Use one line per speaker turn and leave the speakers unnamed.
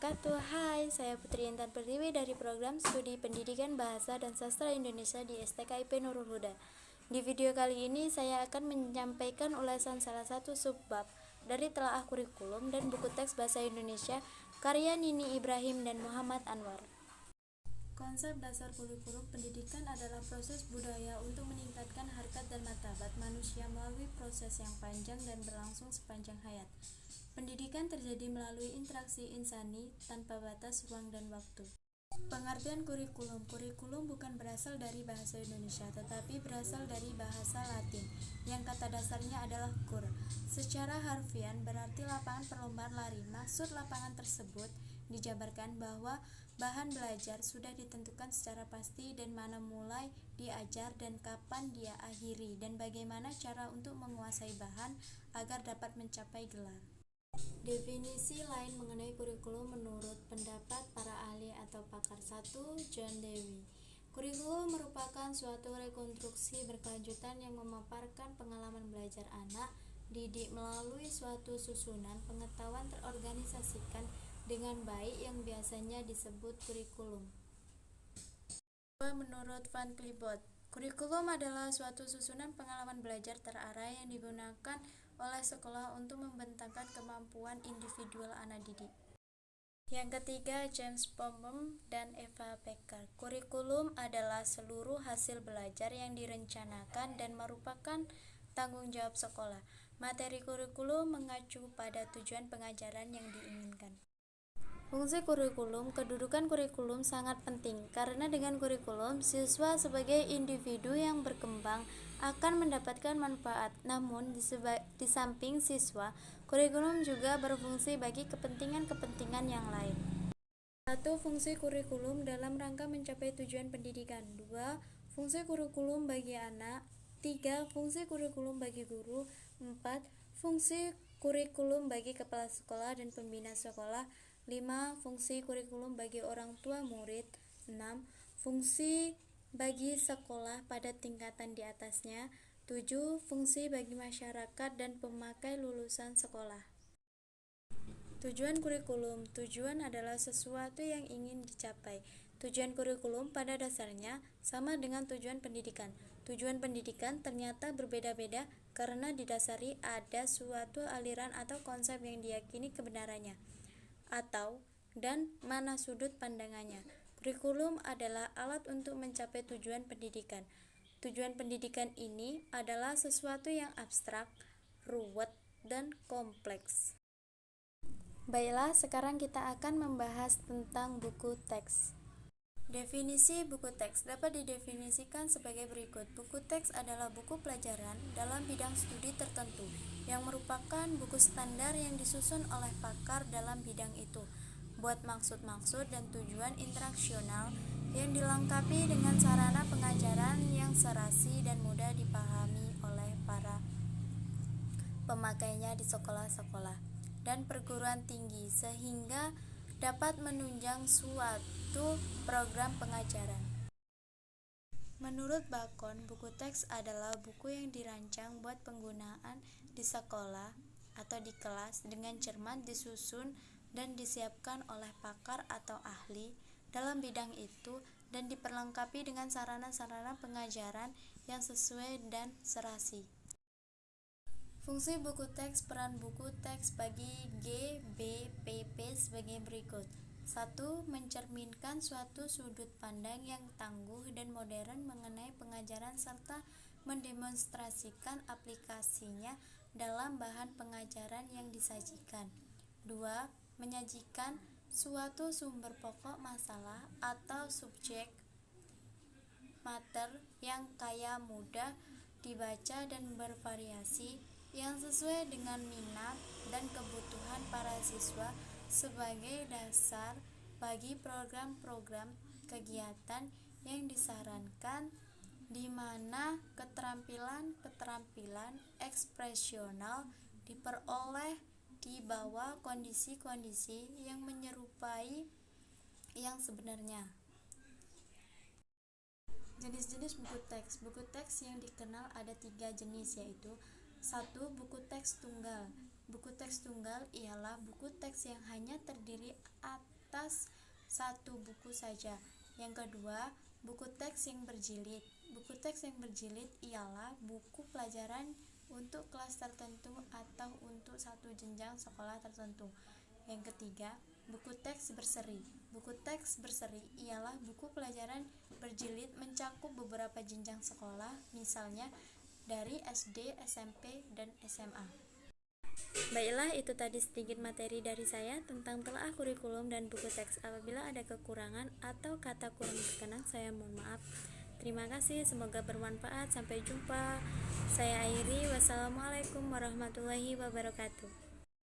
wabarakatuh. Hai, saya Putri Intan Pertiwi dari program Studi Pendidikan Bahasa dan Sastra Indonesia di STKIP Nurul Huda. Di video kali ini saya akan menyampaikan ulasan salah satu subbab dari telaah kurikulum dan buku teks bahasa Indonesia karya Nini Ibrahim dan Muhammad Anwar. Konsep dasar kurikulum pendidikan adalah proses budaya untuk meningkatkan harkat dan martabat manusia melalui proses yang panjang dan berlangsung sepanjang hayat. Pendidikan terjadi melalui interaksi insani tanpa batas ruang dan waktu. Pengertian kurikulum. Kurikulum bukan berasal dari bahasa Indonesia, tetapi berasal dari bahasa Latin, yang kata dasarnya adalah kur. Secara harfian berarti lapangan perlombaan lari. Maksud lapangan tersebut dijabarkan bahwa bahan belajar sudah ditentukan secara pasti dan mana mulai diajar dan kapan dia akhiri, dan bagaimana cara untuk menguasai bahan agar dapat mencapai gelar. Definisi lain mengenai kurikulum menurut pendapat para ahli atau pakar. 1. John Dewey. Kurikulum merupakan suatu rekonstruksi berkelanjutan yang memaparkan pengalaman belajar anak didik melalui suatu susunan pengetahuan terorganisasikan dengan baik yang biasanya disebut kurikulum. 2. Menurut Van Clifford, kurikulum adalah suatu susunan pengalaman belajar terarah yang digunakan oleh sekolah untuk membentangkan kemampuan individual anak didik. Yang ketiga, James Popham dan Eva Becker. Kurikulum adalah seluruh hasil belajar yang direncanakan dan merupakan tanggung jawab sekolah. Materi kurikulum mengacu pada tujuan pengajaran yang diinginkan. Fungsi kurikulum. Kedudukan kurikulum sangat penting karena dengan kurikulum siswa sebagai individu yang berkembang akan mendapatkan manfaat. Namun di samping siswa, kurikulum juga berfungsi bagi kepentingan-kepentingan yang lain. 1. Fungsi kurikulum dalam rangka mencapai tujuan pendidikan. 2. Fungsi kurikulum bagi anak. 3. Fungsi kurikulum bagi guru. 4. Fungsi kurikulum bagi kepala sekolah dan pembina sekolah. 5. Fungsi kurikulum bagi orang tua murid. 6. Fungsi bagi sekolah pada tingkatan di atasnya. 7. Fungsi bagi masyarakat dan pemakai lulusan sekolah. Tujuan kurikulum. Tujuan adalah sesuatu yang ingin dicapai. Tujuan kurikulum pada dasarnya sama dengan tujuan pendidikan. Tujuan pendidikan ternyata berbeda-beda karena didasari ada suatu aliran atau konsep yang diyakini kebenarannya dan mana sudut pandangannya. Kurikulum adalah alat untuk mencapai tujuan pendidikan. Tujuan pendidikan ini adalah sesuatu yang abstrak, ruwet, dan kompleks. Baiklah, sekarang kita akan membahas tentang buku teks. Definisi buku teks dapat didefinisikan sebagai berikut. Buku teks adalah buku pelajaran dalam bidang studi tertentu yang merupakan buku standar yang disusun oleh pakar dalam bidang itu buat maksud-maksud dan tujuan interaksional yang dilengkapi dengan sarana pengajaran yang serasi dan mudah dipahami oleh para pemakainya di sekolah-sekolah dan perguruan tinggi sehingga dapat menunjang suatu program pengajaran. Menurut Bacon, buku teks adalah buku yang dirancang buat penggunaan di sekolah atau di kelas dengan cermat disusun dan disiapkan oleh pakar atau ahli dalam bidang itu dan diperlengkapi dengan sarana-sarana pengajaran yang sesuai dan serasi. Fungsi buku teks. Peran buku teks bagi GBPP sebagai berikut. 1. Mencerminkan suatu sudut pandang yang tangguh dan modern mengenai pengajaran serta mendemonstrasikan aplikasinya dalam bahan pengajaran yang disajikan. 2. Menyajikan suatu sumber pokok masalah atau subjek mater yang kaya, mudah dibaca dan bervariasi, yang sesuai dengan minat dan kebutuhan para siswa sebagai dasar bagi program-program kegiatan yang disarankan, di mana keterampilan-keterampilan ekspresional diperoleh di bawah kondisi-kondisi yang menyerupai yang sebenarnya. Jenis-jenis buku teks. Buku teks yang dikenal ada 3 jenis, yaitu 1. Buku teks tunggal. Buku teks tunggal ialah buku teks yang hanya terdiri kapasitas satu buku saja. Yang kedua, buku teks yang berjilid. Buku teks yang berjilid ialah buku pelajaran untuk kelas tertentu atau untuk satu jenjang sekolah tertentu. Yang ketiga, buku teks berseri. Buku teks berseri ialah buku pelajaran berjilid mencakup beberapa jenjang sekolah, misalnya dari SD, SMP, dan SMA. Baiklah, itu tadi sedikit materi dari saya tentang telaah kurikulum dan buku teks. Apabila ada kekurangan atau kata kurang berkenan, saya mohon maaf. Terima kasih, semoga bermanfaat. Sampai jumpa. Saya akhiri. Wassalamualaikum warahmatullahi wabarakatuh.